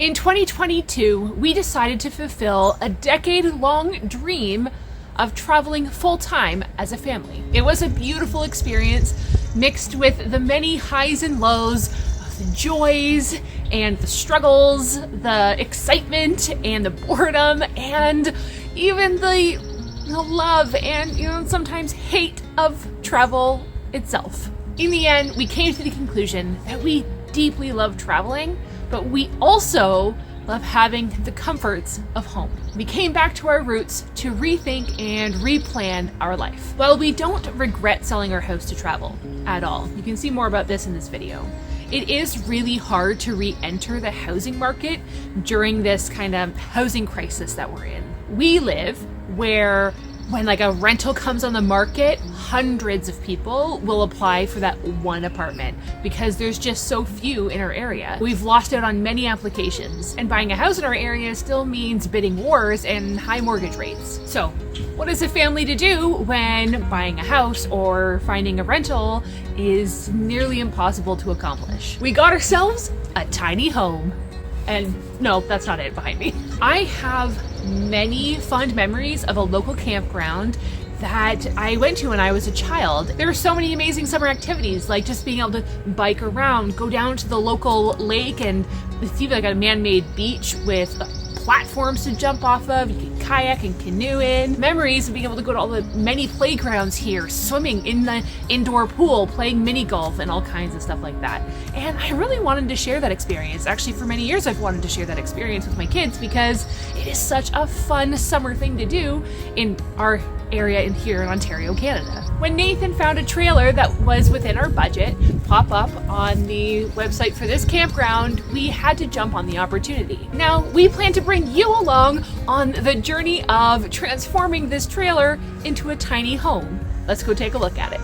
In 2022, we decided to fulfill a decade-long dream of traveling full-time as a family. It was a beautiful experience mixed with the many highs and lows, the joys and the struggles, the excitement and the boredom, and even the love and sometimes hate of travel itself. In the end, we came to the conclusion that we deeply love traveling, but we also love having the comforts of home. We came back to our roots to rethink and replan our life. While we don't regret selling our house to travel at all, you can see more about this in this video. It is really hard to re-enter the housing market during this kind of housing crisis that we're in. We live where when a rental comes on the market, hundreds of people will apply for that one apartment because there's just so few in our area. We've lost out on many applications, and buying a house in our area still means bidding wars and high mortgage rates. So what is a family to do when buying a house or finding a rental is nearly impossible to accomplish? We got ourselves a tiny home. And no, that's not it behind me. I have many fond memories of a local campground that I went to when I was a child. There were so many amazing summer activities, like just being able to bike around, go down to the local lake and see a man-made beach with platforms to jump off of. You can kayak and canoe in. Memories of being able to go to all the many playgrounds here, swimming in the indoor pool, playing mini golf and all kinds of stuff like that. And I really wanted to share that experience. Actually, for many years I've wanted to share that experience with my kids because it is such a fun summer thing to do in our area in here in Ontario, Canada. When Nathan found a trailer that was within our budget pop up on the website for this campground, we had to jump on the opportunity. Now, we plan to bring you along on the journey of transforming this trailer into a tiny home. Let's go take a look at it.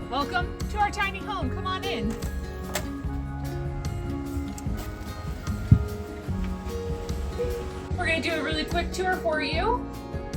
Welcome to our tiny home. Come on in. We're going to do a really quick tour for you.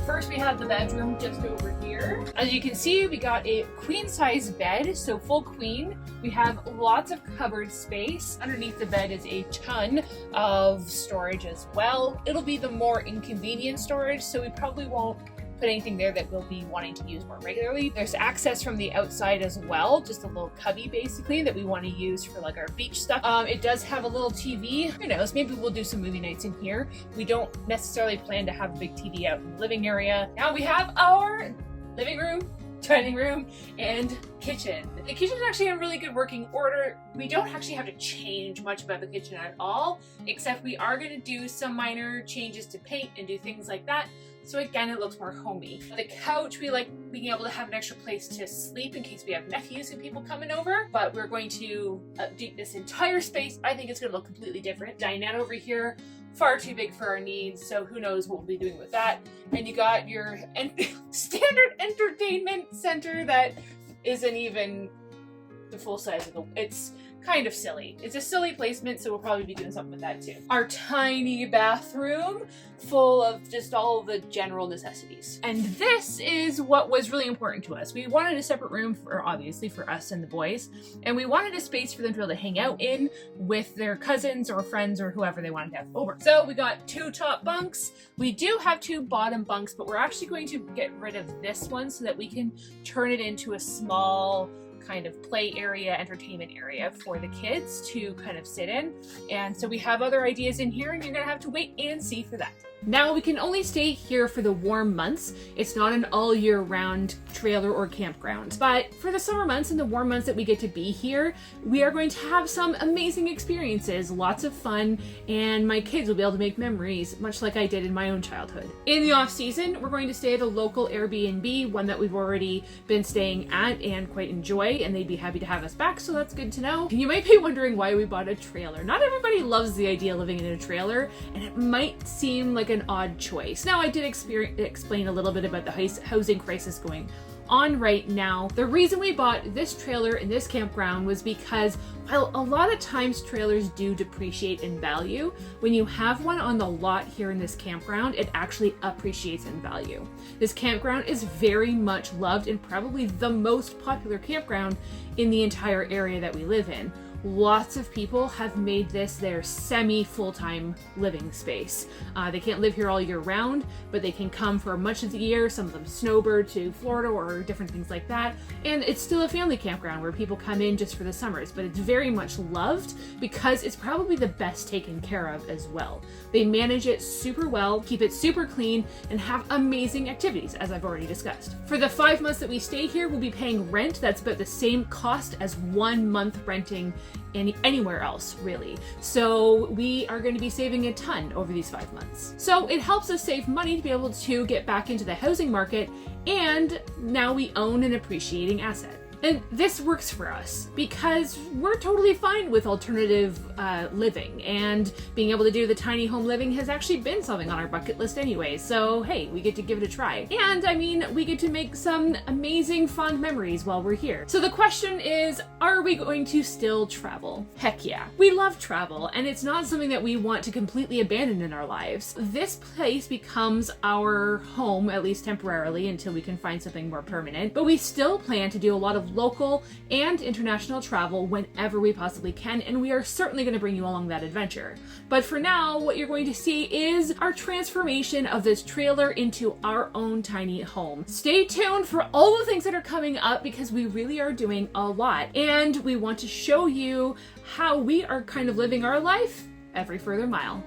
First, we have the bedroom just over here. As you can see, we got a queen size bed, so full queen. We have lots of cupboard space. Underneath the bed is a ton of storage as well. It'll be the more inconvenient storage, so we probably won't put anything there that we'll be wanting to use more regularly. There's access from the outside as well, just a little cubby basically that we want to use for our beach stuff. It does have a little TV. Who knows, maybe we'll do some movie nights in here. We don't necessarily plan to have a big TV out in the living area. Now we have our living room, dining room, and kitchen. The kitchen is actually in really good working order. We don't actually have to change much about the kitchen at all, except we are going to do some minor changes to paint and do things like that. So again, it looks more homey. The couch, we like being able to have an extra place to sleep in case we have nephews and people coming over, but we're going to update this entire space. I think it's going to look completely different. Dinette over here, far too big for our needs, so who knows what we'll be doing with that. And you got your standard entertainment center that isn't even the full size of the, it's kind of silly. It's a silly placement, so we'll probably be doing something with that too. Our tiny bathroom full of just all the general necessities. And this is what was really important to us. We wanted a separate room for, obviously, for us and the boys, and we wanted a space for them to be able to hang out in with their cousins or friends or whoever they wanted to have over. So we got 2 top bunks. We do have 2 bottom bunks, but we're actually going to get rid of this one so that we can turn it into a small kind of play area, entertainment area for the kids to kind of sit in. And so we have other ideas in here, and you're gonna have to wait and see for that. Now, we can only stay here for the warm months. It's not an all year round trailer or campground. But for the summer months and the warm months that we get to be here, we are going to have some amazing experiences, lots of fun, and my kids will be able to make memories, much like I did in my own childhood. In the off season, we're going to stay at a local Airbnb, one that we've already been staying at and quite enjoy, and they'd be happy to have us back, so that's good to know. You might be wondering why we bought a trailer. Not everybody loves the idea of living in a trailer, and it might seem like an odd choice. Now, I did explain a little bit about the housing crisis going on right now. The reason we bought this trailer in this campground was because while a lot of times trailers do depreciate in value, when you have one on the lot here in this campground, it actually appreciates in value. This campground is very much loved and probably the most popular campground in the entire area that we live in. Lots of people have made this their semi-full-time living space. They can't live here all year round, but they can come for much of the year. Some of them snowbird to Florida or different things like that. And it's still a family campground where people come in just for the summers, but it's very much loved because it's probably the best taken care of as well. They manage it super well, keep it super clean, and have amazing activities, as I've already discussed. For the 5 months that we stay here, we'll be paying rent that's about the same cost as 1 month renting anywhere else, really. So we are going to be saving a ton over these 5 months. So it helps us save money to be able to get back into the housing market, and now we own an appreciating asset. And this works for us because we're totally fine with alternative living, and being able to do the tiny home living has actually been something on our bucket list anyway. So hey, we get to give it a try. And I mean, we get to make some amazing fond memories while we're here. So the question is, are we going to still travel? Heck yeah. We love travel, and it's not something that we want to completely abandon in our lives. This place becomes our home, at least temporarily, until we can find something more permanent. But we still plan to do a lot of local and international travel whenever we possibly can, and we are certainly going to bring you along that adventure. But for now, what you're going to see is our transformation of this trailer into our own tiny home. Stay tuned for all the things that are coming up because we really are doing a lot, and we want to show you how we are kind of living our life every further mile.